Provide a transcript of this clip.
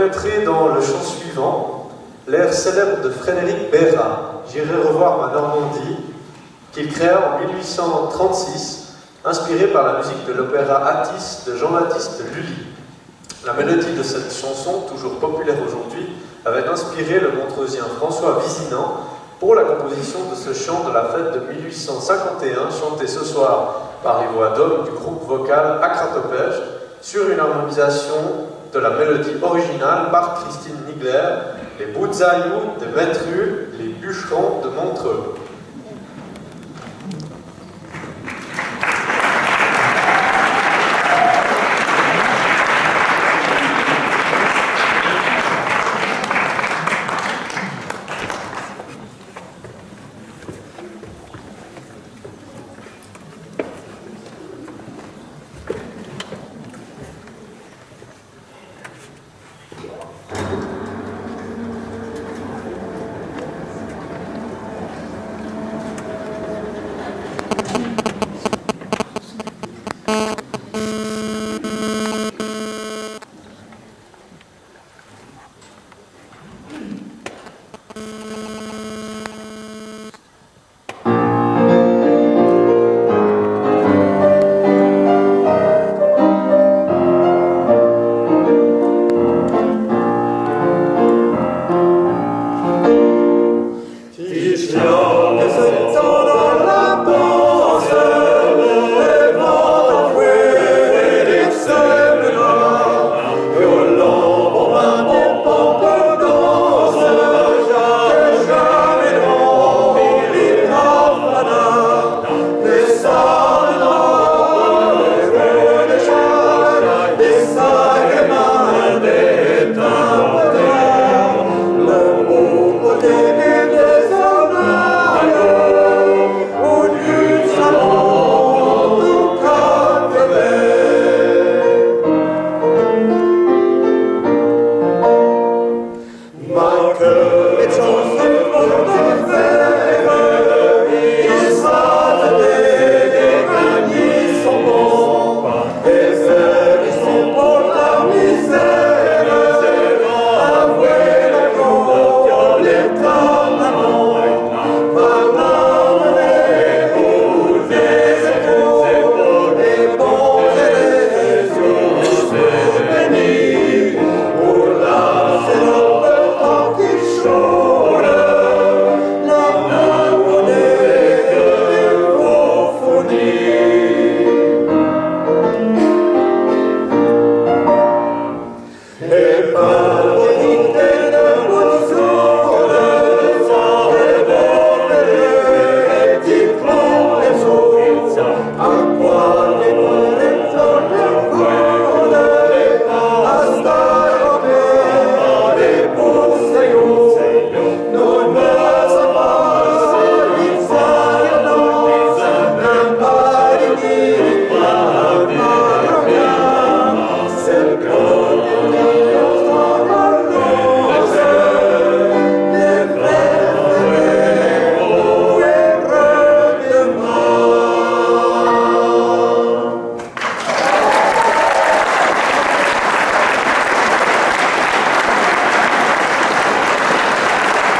pénétrer dans le chant suivant, l'air célèbre de Frédéric Béra, J'irai revoir ma Normandie, qu'il créa en 1836, inspiré par la musique de l'opéra Attis de Jean-Baptiste Lully. La mélodie de cette chanson, toujours populaire aujourd'hui, avait inspiré le Montreusien François Visinant pour la composition de ce chant de la fête de 1851, chanté ce soir par les voix d'hommes du groupe vocal Acratopège, sur une harmonisation de la mélodie originale par Christine Nigler, les Boutzaïou de Métru, les bûcherons de Montreux.